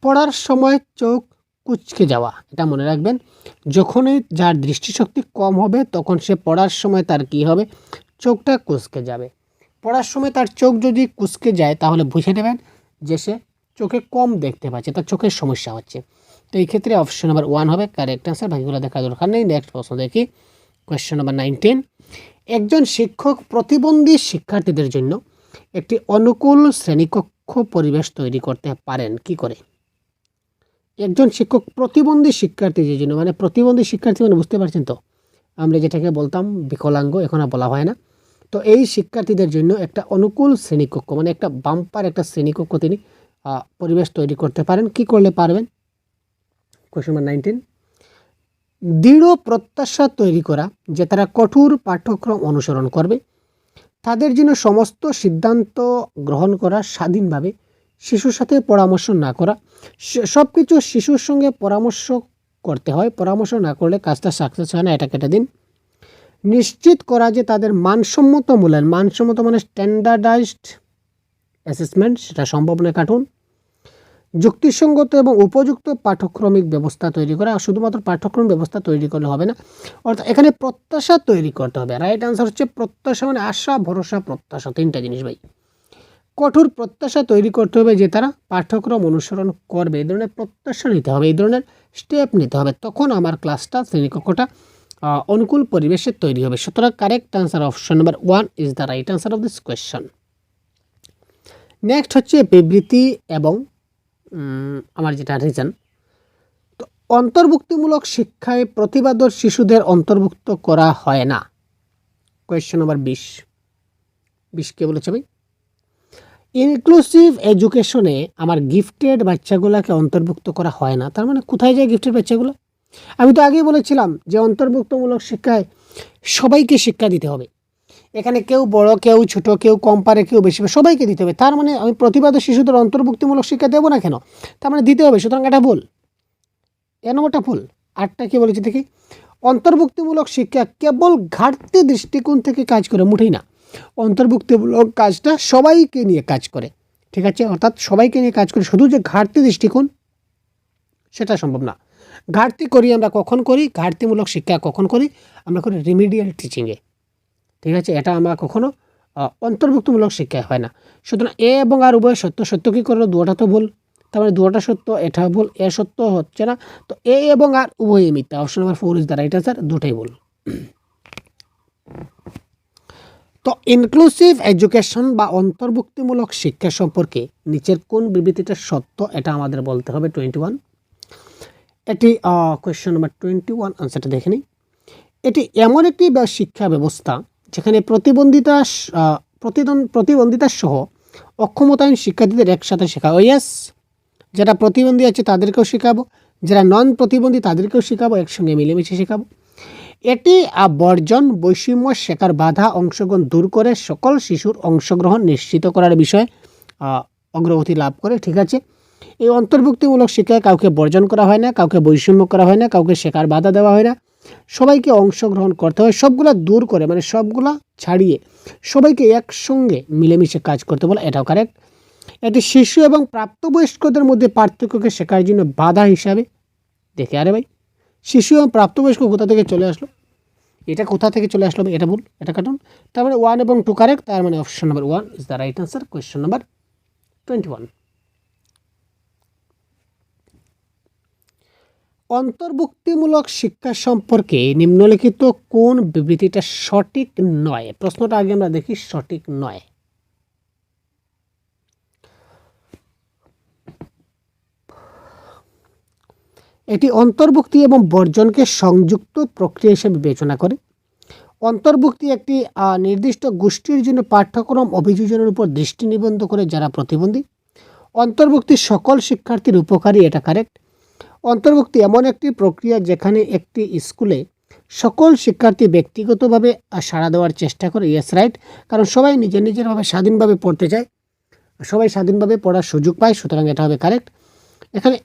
পড়ার সময় চোখ কুঁচকে যাওয়া, এটা মনে রাখবেন। যখনই যার দৃষ্টিশক্তি কম হবে তখন সে পড়ার সময় তার কী হবে? চোখটা কুঁচকে যাবে। পড়ার সময় তার চোখ যদি কুঁচকে যায় তাহলে বুঝে নেবেন যে সে চোখে কম দেখতে পাচ্ছে, তার চোখের সমস্যা হচ্ছে। তো এই ক্ষেত্রে অপশন নাম্বার 1 হবে কারেক্ট অ্যান্সার, বাকিগুলো দেখার দরকার নেই। নেক্সট প্রশ্ন দেখি, কোয়েশ্চেন নাম্বার 19। একজন শিক্ষক প্রতিবন্ধী শিক্ষার্থীদের জন্য একটি অনুকূল শ্রেণীকক্ষ পরিবেশ তৈরি করতে পারেন কি করে? একজন শিক্ষক প্রতিবন্ধী শিক্ষার্থীদের জন্য, মানে প্রতিবন্ধী শিক্ষার্থী মানে বুঝতে পারছেন তো, আমরা যেটাকে বলতাম বিকলাঙ্গ, এখন আর বলা হয় না। তো এই শিক্ষার্থীদের জন্য একটা অনুকূল শ্রেণীকক্ষ, মানে একটা বাম্পার একটা শ্রেণীকক্ষ তিনি পরিবেশ তৈরি করতে পারেন। কি করলে পারবেন? Question number 19। দৃঢ় প্রত্যাশা তৈরি করা যে তারা কঠোর পাঠ্যক্রম অনুসরণ করবে, তাদের জন্য সমস্ত সিদ্ধান্ত গ্রহণ করা স্বাধীনভাবে, শিশুর সাথে পরামর্শ না করা, সব কিছু শিশুর সঙ্গে পরামর্শ করতে হয়, পরামর্শ না করলে কাজটা সাকসেস হয় না, এটা কেটে দিন। নিশ্চিত করা যে তাদের মানসম্মত মূল্যায়ন, মানসম্মত মানে স্ট্যান্ডার্ডাইজড অ্যাসেসমেন্ট, সেটা সম্ভব নয়, কাটুন। যুক্তিসঙ্গত এবং উপযুক্ত পাঠ্যক্রমিক ব্যবস্থা তৈরি করা, শুধুমাত্র পাঠ্যক্রম ব্যবস্থা তৈরি করলে হবে না, অর্থাৎ এখানে প্রত্যাশা তৈরি করতে হবে। রাইট আনসার হচ্ছে প্রত্যাশা, মানে আশা ভরসা প্রত্যাশা, তিনটা জিনিস ভাই। কঠোর প্রত্যাশা তৈরি করতে হবে যে তারা পাঠ্যক্রম অনুসরণ করবে, এই ধরনের প্রত্যাশা নিতে হবে, এই ধরনের স্টেপ নিতে হবে, তখন আমার ক্লাসটা শ্রেণীকক্ষটা অনুকূল পরিবেশে তৈরি হবে। সুতরাং correct answer option number 1 is the right answer of this question. Next হচ্ছে বিবৃতি এবং আমার যেটা রিজন। তো অন্তর্ভুক্তিমূলক শিক্ষায় প্রতিবাদর শিশুদের অন্তর্ভুক্ত করা হয় না। কোয়েশ্চন নাম্বার 20 কে বলেছে ভাই? ইনক্লুসিভ এডুকেশনে আমার গিফটেড বাচ্চাগুলোকে অন্তর্ভুক্ত করা হয় না। তার মানে কোথায় যায় গিফটেড বাচ্চাগুলো? আমি তো আগেই বলেছিলাম যে অন্তর্ভুক্তমূলক শিক্ষায় সবাইকে শিক্ষা দিতে হবে। এখানে কেউ বড়, কেউ ছোট, কেউ কম পারে, কেউ বেশি পারে, সবাইকে দিতে হবে। তার মানে আমি প্রতিবাদ শিশুদের অন্তর্ভুক্তিমূলক শিক্ষা দেবো না কেন? তার মানে দিতে হবে, সুতরাং এটা ভুল, এ নম্বরটা ভুল। 8টা কি বলেছি দেখি? অন্তর্ভুক্তিমূলক শিক্ষা কেবল ঘাটতি দৃষ্টিকোণ থেকে কাজ করে, মুঠেই না। অন্তর্ভুক্তিমূলক কাজটা সবাইকে নিয়ে কাজ করে, ঠিক আছে? অর্থাৎ সবাইকে নিয়ে কাজ করে, শুধু যে ঘাটতি দৃষ্টিকোণ সেটা সম্ভব না। ঘাটতি করি আমরা কখন করি? ঘাটতিমূলক শিক্ষা কখন করি? আমরা করি রিমিডিয়াল টিচিংয়ে, ঠিক আছে? এটা আমরা কখনো অন্তর্ভুক্তিমূলক শিক্ষায় হয় না। সুতরাং এ এবং আর উভয় সত্য, সত্য কী করলো? দুটা তো ভুল, তার মানে দুটা সত্য, এটা ভুল, এ সত্য হচ্ছে না। তো এ এবং আর উভয়ই মিথ্যা। Option number 4 is the right answer, দুটাই ভুল। তো ইনক্লুসিভ এডুকেশন বা অন্তর্ভুক্তিমূলক শিক্ষা সম্পর্কে নিচের কোন বিবৃতিটা সত্য, এটা আমাদের বলতে হবে। 21 এটি কোয়েশ্চন নাম্বার 21 আনসারটা দেখে নিই। এটি এমন একটি শিক্ষা ব্যবস্থা যেখানে প্রতিবন্ধিতা সহ অক্ষমতাহীন শিক্ষার্থীদের একসাথে শেখাবো। ইয়েস, যারা প্রতিবন্ধী আছে তাদেরকেও শেখাবো, যারা নন প্রতিবন্ধী তাদেরকেও শেখাবো, একসঙ্গে মিলেমিশে শেখাবো। এটি বর্জন, বৈষম্য, শেখার বাধা, অংশগ্রহণ দূর করে সকল শিশুর অংশগ্রহণ নিশ্চিত করার বিষয়ে অগ্রগতি লাভ করে, ঠিক আছে? এই অন্তর্ভুক্তিমূলক শিক্ষায় কাউকে বর্জন করা হয় না, কাউকে বৈষম্য করা হয় না, কাউকে শেখার বাধা দেওয়া হয় না, সবাইকে অংশগ্রহণ করতে হয়, সবগুলা দূর করে, মানে সবগুলা ছাড়িয়ে সবাইকে একসঙ্গে মিলেমিশে কাজ করতে বলে, এটাও কারেক্ট। এটি শিশু এবং প্রাপ্তবয়স্কদের মধ্যে পার্থক্যকে শেখার জন্য বাধা হিসাবে দেখে। আরে ভাই, শিশু এবং প্রাপ্তবয়স্ক কোথা থেকে চলে আসলো? এটা কোথা থেকে চলে আসলো? এটা ভুল, এটা কাটুন। তার মানে 1 এবং 2 কারেক্ট, তার মানে option number 1 is the right answer, question number 21। অন্তর্ভুক্তিমূলক শিক্ষা সম্পর্কে নিম্নলিখিত কোন বিবৃতিটা সঠিক নয়? প্রশ্নটা আগে আমরা দেখি, সঠিক নয়। এটি অন্তর্ভুক্তি এবং বর্জনকে সংযুক্ত প্রক্রিয়া হিসেবে বিবেচনা করে। অন্তর্ভুক্তি একটি নির্দিষ্ট গোষ্ঠীর জন্য পাঠ্যক্রম অভিযোজনের উপর দৃষ্টি নিবদ্ধ করে যারা প্রতিবন্ধী। অন্তর্ভুক্তি সকল শিক্ষার্থীর উপকারী, এটা কারেক্ট। অন্তর্ভুক্তি এমন একটি প্রক্রিয়া যেখানে একটি স্কুলে সকল শিক্ষার্থী ব্যক্তিগতভাবে সাড়া দেওয়ার চেষ্টা করে। ইয়েস, রাইট, কারণ সবাই নিজের নিজেরভাবে স্বাধীনভাবে পড়তে চায়, সবাই স্বাধীনভাবে পড়ার সুযোগ পায়, সুতরাং এটা হবে কারেক্ট। এখানে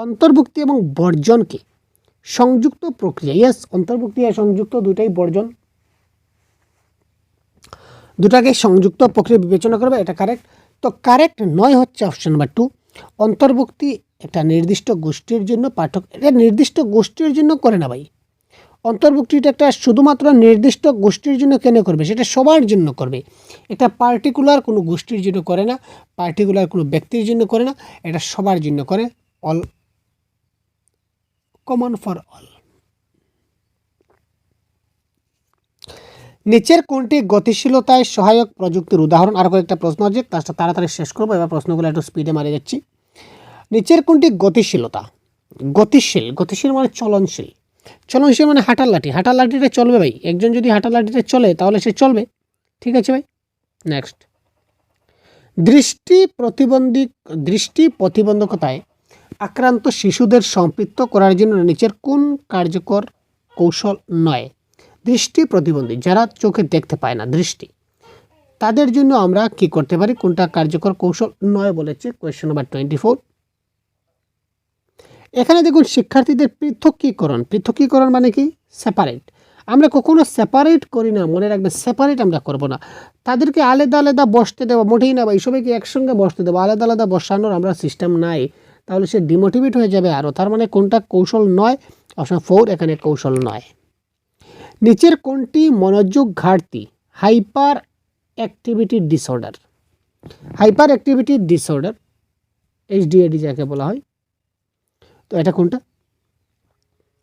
অন্তর্ভুক্তি এবং বর্জনকে সংযুক্ত প্রক্রিয়া, ইয়েস, অন্তর্ভুক্তি আর সংযুক্ত দুটাই বর্জন, দুটাকে সংযুক্ত প্রক্রিয়া বিবেচনা করবে, এটা কারেক্ট। তো কারেক্ট নয় হচ্ছে অপশন নাম্বার 2। অন্তর্ভুক্তি একটা নির্দিষ্ট গোষ্ঠীর জন্য এটা নির্দিষ্ট গোষ্ঠীর জন্য করে না ভাই। অন্তর্ভুক্তিটা একটা শুধুমাত্র নির্দিষ্ট গোষ্ঠীর জন্য কেন করবে, সেটা সবার জন্য করবে। এটা পার্টিকুলার কোনো গোষ্ঠীর জন্য করে না, পার্টিকুলার কোনো ব্যক্তির জন্য করে না, এটা সবার জন্য করে, অল, কমন ফর অল। নিচের কোনটি গতিশীলতায় সহায়ক প্রযুক্তির উদাহরণ? আর কয়েকটা প্রশ্ন আছে, ক্লাসটা তাড়াতাড়ি শেষ করবো, এবার প্রশ্নগুলো একটু স্পিডে মারি যাচ্ছি। নিচের কোনটি গতিশীলতা, গতিশীল মানে চলনশীল, চলনশীল মানে হাঁটার লাঠি, হাঁটার লাঠিটা চলবে ভাই, একজন যদি হাঁটার লাঠিটা চলে তাহলে সে চলবে, ঠিক আছে ভাই। নেক্সট, দৃষ্টি প্রতিবন্ধকতায় আক্রান্ত শিশুদের সম্পৃক্ত করার জন্য নিচের কোন কার্যকর কৌশল নয়? দৃষ্টি প্রতিবন্ধী, যারা চোখে দেখতে পায় না, দৃষ্টি, তাদের জন্য আমরা কি করতে পারি, কোনটা কার্যকর কৌশল নয় বলেছে? Question number 24। এখানে দেখুন শিক্ষার্থীদের পৃথকীকরণ মানে কি? সেপারেট। আমরা কখনো সেপারেট করি না, মনে রাখবেন, সেপারেট আমরা করব না, তাদেরকে আলাদা আলাদা বসতে দেবো, মোটেই না ভাই, সবাইকে একসঙ্গে বসতে দেবো, আলাদা আলাদা বসানোর আমরা সিস্টেম নাই, তাহলে সে ডিমোটিভেট হয়ে যাবে আরও। তার মানে কোনটা কৌশল নয়? অপশন 4 এখানে কৌশল নয়। নিচের কোনটি মনোযোগ ঘাটতি, hyper activity disorder? Hyper activity disorder, HDAD যাকে বলা হয়, তো এটা কোনটা?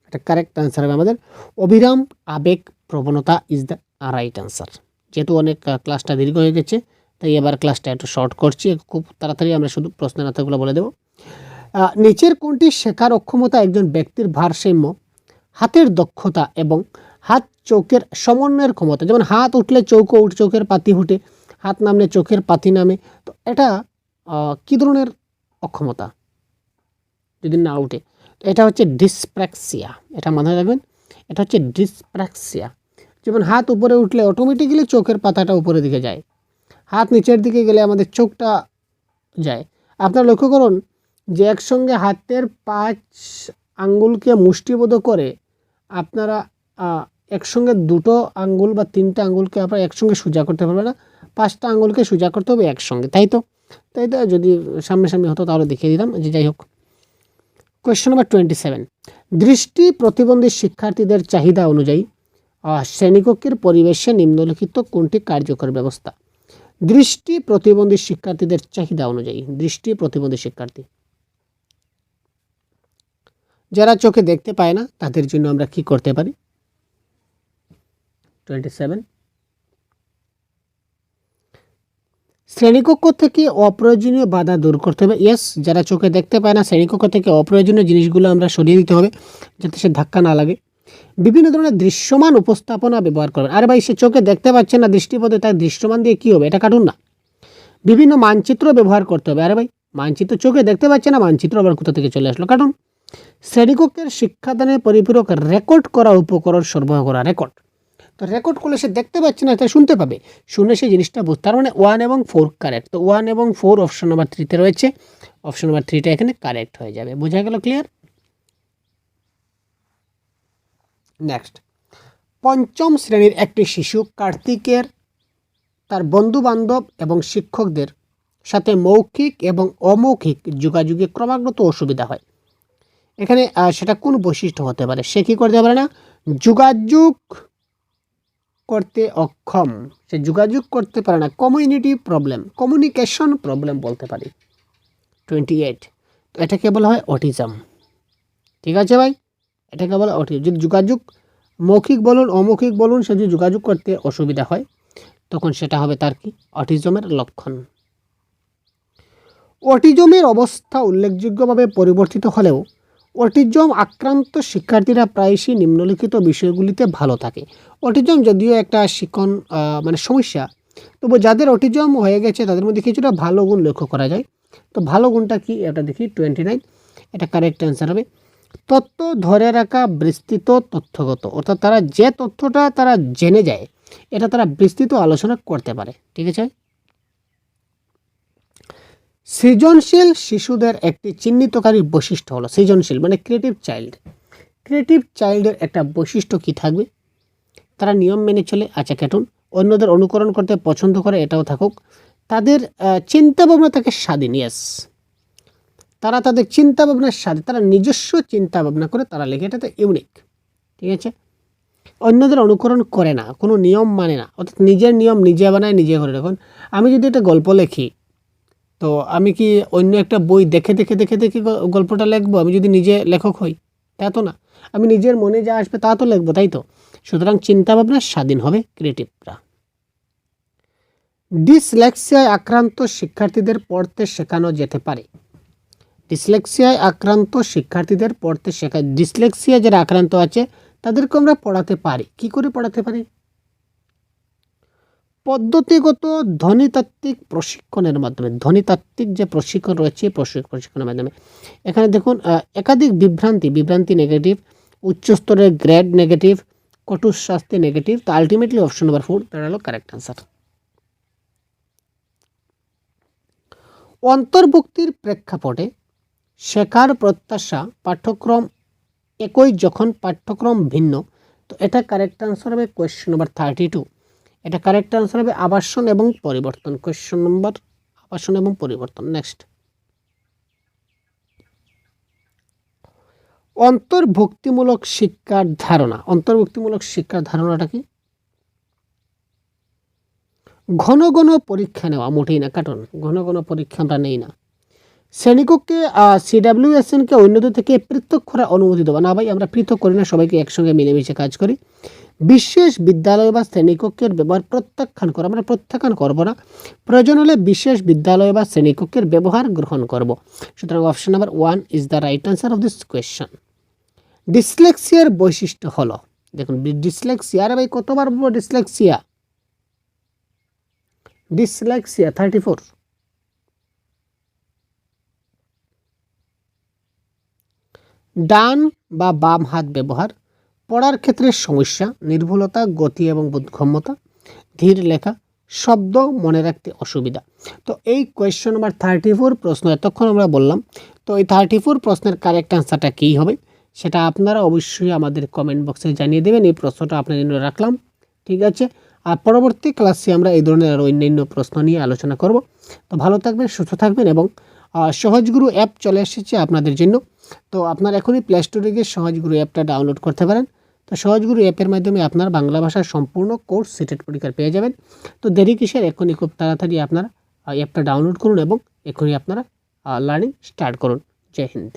এটা কারেক্ট অ্যান্সার হবে আমাদের অবিরাম আবেগ প্রবণতা ইজ দ্য রাইট অ্যান্সার। যেহেতু অনেক ক্লাসটা দীর্ঘ হয়ে গেছে, তাই এবার ক্লাসটা একটু শর্ট করছি, খুব তাড়াতাড়ি আমরা শুধু প্রশ্নের আনসারগুলো বলে দেব। নিচের কোনটি শেখার অক্ষমতা একজন ব্যক্তির ভারসাম্য, হাতের দক্ষতা এবং হাত চোখের সমন্বয়ের ক্ষমতা? যেমন হাত উঠলে চোখের পাতি উঠে, হাত নামলে চোখের পাতি নামে, তো এটা কী ধরনের অক্ষমতা যদি না উঠে? তো এটা হচ্ছে ডিসপ্র্যাক্সিয়া, এটা মাথায় রাখবেন, এটা হচ্ছে ডিসপ্র্যাক্সিয়া। যেমন হাত উপরে উঠলে অটোমেটিক্যালি চোখের পাতাটা উপরের দিকে যায়, হাত নিচের দিকে গেলে আমাদের চোখটা যায়। আপনারা লক্ষ্য করুন যে একসঙ্গে হাতের 5 আঙ্গুলকে মুষ্টিবদ্ধ করে আপনারা একসঙ্গে 2 আঙ্গুল বা 3টে আঙ্গুলকে আপনারা একসঙ্গে সোজা করতে পারবে না, 5টা আঙ্গুলকে সোজা করতে হবে একসঙ্গে, তাই তো? যদি সামনাসামনি হতো তাহলে দেখিয়ে দিতাম, যে যাই হোক। কোয়েশ্চেন নাম্বার 27, দৃষ্টি প্রতিবন্ধী শিক্ষার্থীদের চাহিদা অনুযায়ী শ্রেণীকক্ষের পরিবেশে নিম্নলিখিত কোনটি কার্যকর ব্যবস্থা? দৃষ্টি প্রতিবন্ধী শিক্ষার্থীদের চাহিদা অনুযায়ী, দৃষ্টি প্রতিবন্ধী শিক্ষার্থী যারা চোখে দেখতে পায় না, তাদের জন্য আমরা কি করতে পারি? 27, শ্রেণীকক্ষ থেকে অপ্রয়োজনীয় বাধা দূর করতে হবে। ইয়েস, যারা চোখে দেখতে পায় না, শ্রেণীকক্ষ থেকে অপ্রয়োজনীয় জিনিসগুলো আমরা সরিয়ে দিতে হবে, যাতে সে ধাক্কা না লাগে। বিভিন্ন ধরনের দৃশ্যমান উপস্থাপনা ব্যবহার করবেন। আরে ভাই, সে চোখে দেখতে পাচ্ছে না, দৃষ্টিপথে, তাই দৃশ্যমান দিয়ে কী হবে? এটা কাটুন না। বিভিন্ন মানচিত্র ব্যবহার করতে হবে। আরে ভাই, মানচিত্র চোখে দেখতে পাচ্ছে না, মানচিত্র আবার কোথা থেকে চলে আসলো? কাটুন। শ্রেণীকক্ষের শিক্ষাদানের পরিপূরক রেকর্ড করা উপকরণ সরবরাহ করা, রেকর্ড, তো রেকর্ড করলে সে দেখতে পাচ্ছে না, তাই শুনতে পাবে, শুনে সেই জিনিসটা বুঝতে, তার মানে 1 এবং 4 কারেক্ট। তো 1 এবং 4 অপশন নাম্বার 3তে রয়েছে, অপশন নাম্বার 3টা এখানে কারেক্ট হয়ে যাবে। বোঝা গেল? ক্লিয়ার? নেক্সট, 5ম শ্রেণীর একটি শিশু কার্তিকের তার বন্ধুবান্ধব এবং শিক্ষকদের সাথে মৌখিক এবং অমৌখিক যোগাযোগে ক্রমাগত অসুবিধা হয়। এখানে সেটা কোন বৈশিষ্ট্য হতে পারে? সে কী করতে পারে না? যোগাযোগ করতে অক্ষম, সে যোগাযোগ করতে পারে না, কমিউনিকেশন প্রবলেম বলতে পারি। 28, তো এটাকে বলা হয় অটিজম। ঠিক আছে ভাই, এটাকে বলা অটিজম। যদি যোগাযোগ মৌখিক বলুন অমৌখিক বলুন, সে যদি যোগাযোগ করতে অসুবিধা হয়, তখন সেটা হবে তার কি? অটিজমের লক্ষণ। অটিজমের অবস্থা উল্লেখযোগ্যভাবে পরিবর্তিত হলেও অটিজম আক্রান্ত শিক্ষার্থীরা প্রায়শই নিম্নলিখিত বিষয়গুলিতে ভালো থাকে। অটিজম যদিও একটা মানে সমস্যা, তবু যাদের অটিজম হয়ে গেছে তাদের মধ্যে কিছুটা ভালো গুণ লক্ষ্য করা যায়। তো ভালো গুণটা কি? এটা দেখি 29, এটা কারেক্ট অ্যান্সার হবে। তথ্য ধরে রাখা বিস্তৃত তথ্যগত, অর্থাৎ তারা যে তথ্যটা তারা জেনে যায়, এটা তারা বিস্তৃত আলোচনা করতে পারে। ঠিক আছে? সৃজনশীল শিশুদের একটি চিহ্নিতকারী বৈশিষ্ট্য হলো, সৃজনশীল মানে ক্রিয়েটিভ চাইল্ডের একটা বৈশিষ্ট্য কি থাকবে? তারা নিয়ম মেনে চলে, আচ্ছা কেটুন। অন্যদের অনুকরণ করতে পছন্দ করে, এটাও থাকুক। তাদের চিন্তাভাবনা থাকে স্বাধীন, ইয়েস, তারা তাদের চিন্তাভাবনার স্বাধীন, তারা নিজস্ব চিন্তাভাবনা করে তারা লেখে, এটাতে ইউনিক। ঠিক আছে? অন্যদের অনুকরণ করে না, কোনো নিয়ম মানে না, অর্থাৎ নিজের নিয়ম নিজে বানায় নিজে করে। দেখুন আমি যদি একটা গল্প লেখি, তো আমি কি অন্য একটা বই দেখে দেখে দেখে দেখে গল্পটা লিখবো? আমি যদি নিজে লেখক হই, তা তো না। আমি নিজের মনে যা আসবে তা তো লিখবো, তাই তো? সুতরাং চিন্তাভাবনা স্বাধীন হবে ক্রিয়েটিভরা। ডিসলেক্সিয়ায় আক্রান্ত শিক্ষার্থীদের পড়তে শেখানো যেতে পারে। ডিসলেক্সিয়ায় আক্রান্ত শিক্ষার্থীদের পড়তে শেখা, ডিসলেক্সিয়া যারা আক্রান্ত আছে তাদেরকে আমরা পড়াতে পারি। কি করে পড়াতে পারি? পদ্ধতিগত ধ্বনিতাত্ত্বিক প্রশিক্ষণের মাধ্যমে। ধ্বনিতাত্ত্বিক যে প্রশিক্ষণ রয়েছে প্রশিক্ষণের মাধ্যমে। এখানে দেখুন একাধিক বিভ্রান্তি নেগেটিভ, উচ্চস্তরের গ্রেড নেগেটিভ, কঠোর শাস্তি নেগেটিভ। তো আলটিমেটলি অপশন নাম্বার 4 তার হলো কারেক্ট আনসার। অন্তর্ভুক্তির প্রেক্ষাপটে শেখার প্রত্যাশা পাঠ্যক্রম একই যখন পাঠ্যক্রম ভিন্ন, তো এটা কারেক্ট আনসার হবে কোয়েশ্চন নাম্বার 32। এটা কারেক্ট আনসার হবে আবাসন এবং পরিবর্তন। কোয়েশ্চন নম্বর আবাসন এবং পরিবর্তন। নেক্সট, অন্তর্ভুক্তিমূলক শিক্ষার ধারণা। অন্তর্ভুক্তিমূলক শিক্ষার ধারণাটা কি? ঘন ঘন পরীক্ষা নেওয়া, মোটেই না, কারণ ঘন ঘন পরীক্ষা আমরা নেই না। শ্রেণীকক্ষে CWSNকে অন্যদের থেকে পৃথক করার অনুমতি দেওয়া না। ভাই আমরা পৃথক করি না, সবাইকে একসঙ্গে মিলেমিশে কাজ করি। বিশেষ বিদ্যালয় বা শ্রেণীকক্ষের ব্যবহার প্রত্যাখ্যান করা, আমরা প্রত্যাখ্যান করব না। প্রয়োজন হলে বিশেষ বিদ্যালয় বা শ্রেণীকক্ষের ব্যবহার গ্রহণ করব। সুতরাং option number 1 is the right answer of this question. ডিসলেক্সিয়ার বৈশিষ্ট্য হলো, দেখুন ডিসলেক্সিয়া, আরে ভাই কতবার বলবো ডিসলেক্সিয়া? ডিসলেক্সিয়া 34। ডান বা বাম হাত ব্যবহার, পড়ার ক্ষেত্রে সমস্যা, নির্ভুলতা, গতি এবং বোধগম্যতা, ধীর লেখা, শব্দ মনে রাখতে অসুবিধা। তো এই কোয়েশ্চন নাম্বার 34 প্রশ্ন এতক্ষণ আমরা বললাম। তো এই 34 প্রশ্নের কারেক্ট আনসারটা কী হবে সেটা আপনারা অবশ্যই আমাদের কমেন্ট বক্সে জানিয়ে দেবেন। এই প্রশ্নটা আপনার জন্য রাখলাম, ঠিক আছে? আর পরবর্তী ক্লাসে আমরা এই ধরনের আরও অন্যান্য প্রশ্ন নিয়ে আলোচনা করব। তো ভালো থাকবেন, সুস্থ থাকবেন এবং সহজগুরু অ্যাপ চলে এসেছে আপনাদের জন্য। তো আপনারা এখনই প্লে স্টোরে গিয়ে সহজগুরু অ্যাপটা ডাউনলোড করতে পারেন। তো সহজগুরু অ্যাপের মাধ্যমে আপনার বাংলা ভাষার সম্পূর্ণ কোর্স সিটেড পরীক্ষার পেয়ে যাবেন। তো দেরি কিসের, এখনই খুব তাড়াতাড়ি আপনারা অ্যাপটা ডাউনলোড করুন এবং এখনই আপনারা লার্নিং স্টার্ট করুন। জয় হিন্দ।